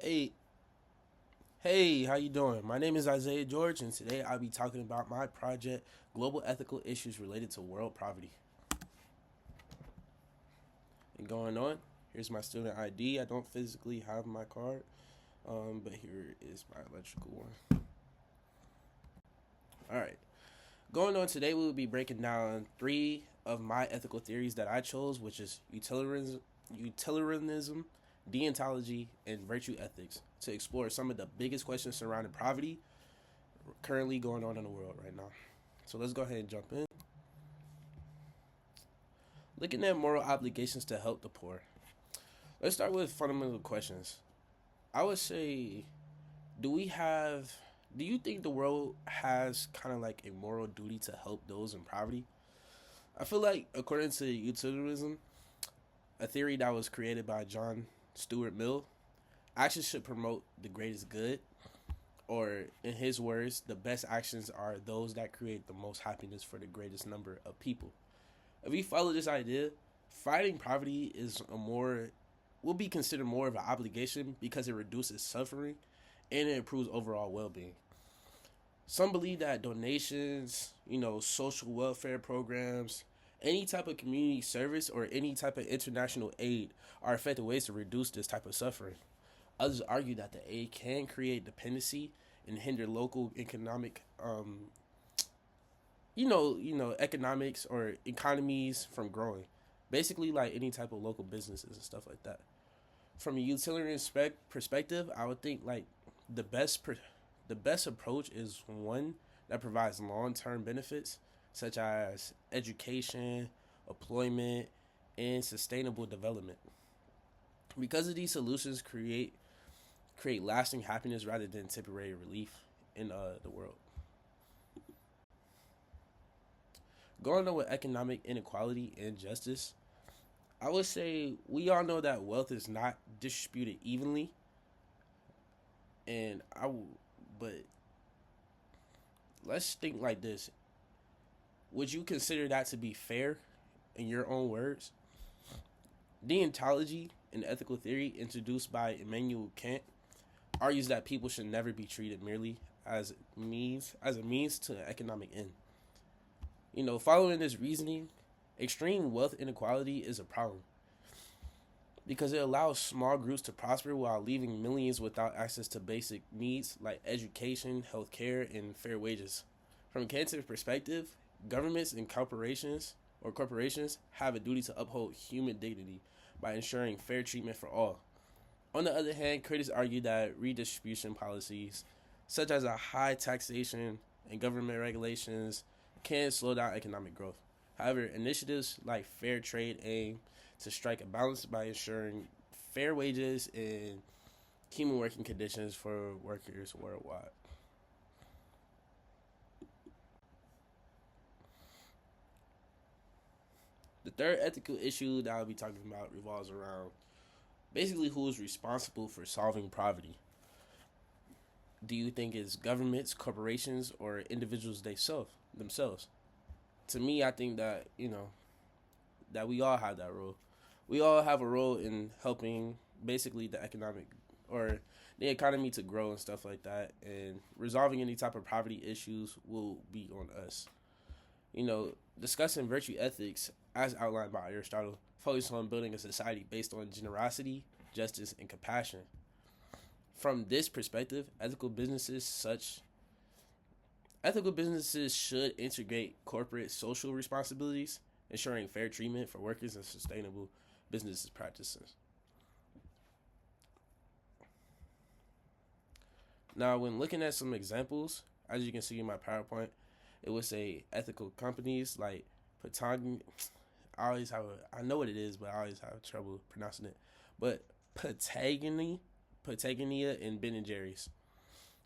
Hey, hey, how you doing? My name is Isaiah George, and today I'll be talking about my project, Global Ethical Issues Related to World Poverty. And going on, here's my student ID. I don't physically have my card, but here is my electrical one. All right, going on today, we will be breaking down three of my ethical theories that I chose, which is utilitarianism, deontology, and virtue ethics, to explore some of the biggest questions surrounding poverty currently going on in the world right now. So let's go ahead and jump in. Looking at moral obligations to help the poor. Let's start with fundamental questions. I would say, do we have, do you think the world has kind of like a moral duty to help those in poverty? I feel like, according to utilitarianism, a theory that was created by John Stuart Mill, actions should promote the greatest good, or in his words, the best actions are those that create the most happiness for the greatest number of people. If we follow this idea, fighting poverty is a more will be considered more of an obligation because it reduces suffering and it improves overall well-being. Some believe that donations, social welfare programs, any type of community service or any type of international aid are effective ways to reduce this type of suffering. Others argue that the aid can create dependency and hinder local economic economics or economies from growing. Basically, like any type of local businesses and stuff like that. From a utilitarian perspective, I would think like the best the best approach is one that provides long term benefits such as education, employment, and sustainable development. Because of these solutions, create lasting happiness rather than temporary relief in the world. Going on with economic inequality and justice, I would say we all know that wealth is not distributed evenly, and but let's think like this: would you consider that to be fair, in your own words? Deontology, an ethical theory introduced by Immanuel Kant, argues that people should never be treated merely as a means to an economic end. Following this reasoning, extreme wealth inequality is a problem because it allows small groups to prosper while leaving millions without access to basic needs like education, healthcare, and fair wages. From Kant's perspective, governments and corporations have a duty to uphold human dignity by ensuring fair treatment for all. On the other hand, critics argue that redistribution policies, such as a high taxation and government regulations, can slow down economic growth. However, initiatives like fair trade aim to strike a balance by ensuring fair wages and human working conditions for workers worldwide. The third ethical issue that I'll be talking about revolves around basically who is responsible for solving poverty. Do you think it's governments, corporations, or individuals themselves? To me, I think that that we all have that role. We all have a role in helping basically the economic or the economy to grow and stuff like that, and resolving any type of poverty issues will be on us. Discussing virtue ethics, as outlined by Aristotle, focus on building a society based on generosity, justice, and compassion. From this perspective, ethical businesses should integrate corporate social responsibilities, ensuring fair treatment for workers and sustainable business practices. Now, when looking at some examples, as you can see in my PowerPoint, it would say ethical companies like Patagony. I know what it is, but I always have trouble pronouncing it. But Patagonia, and Ben and Jerry's,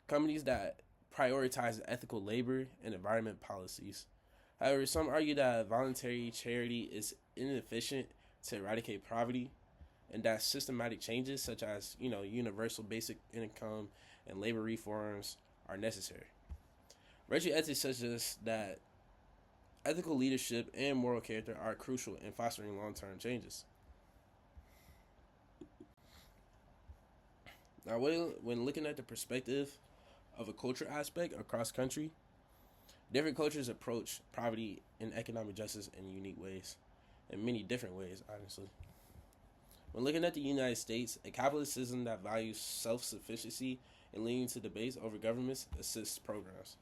companies that prioritize ethical labor and environment policies. However, some argue that voluntary charity is inefficient to eradicate poverty, and that systematic changes such as universal basic income and labor reforms are necessary. Virtue ethics suggests that ethical leadership and moral character are crucial in fostering long-term changes. Now, when looking at the perspective of a culture aspect across country, different cultures approach poverty and economic justice in unique ways, in many different ways, honestly. When looking at the United States, a capitalist system that values self sufficiency and leaning to debates over government's assist programs.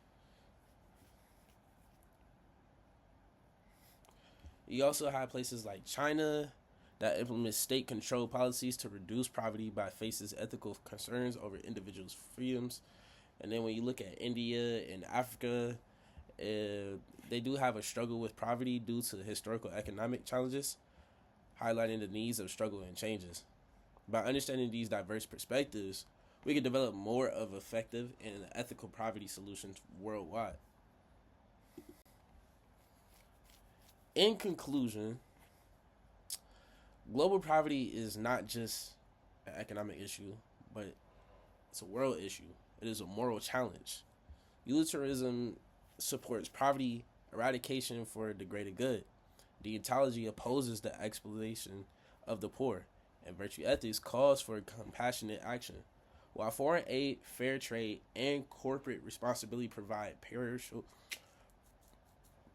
You also have places like China that implement state control policies to reduce poverty by faces ethical concerns over individuals' freedoms. And then when you look at India and Africa, they do have a struggle with poverty due to historical economic challenges, highlighting the needs of struggle and changes. By understanding these diverse perspectives, we can develop more of effective and ethical poverty solutions worldwide. In conclusion, global poverty is not just an economic issue, but it's a world issue. It is a moral challenge. Utilitarianism supports poverty eradication for the greater good. Deontology opposes the exploitation of the poor, and virtue ethics calls for compassionate action. While foreign aid, fair trade, and corporate responsibility provide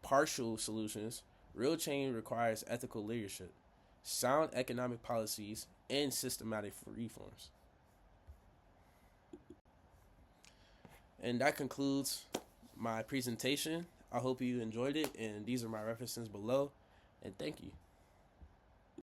partial solutions, real change requires ethical leadership, sound economic policies, and systematic reforms. And that concludes my presentation. I hope you enjoyed it, and these are my references below. And thank you.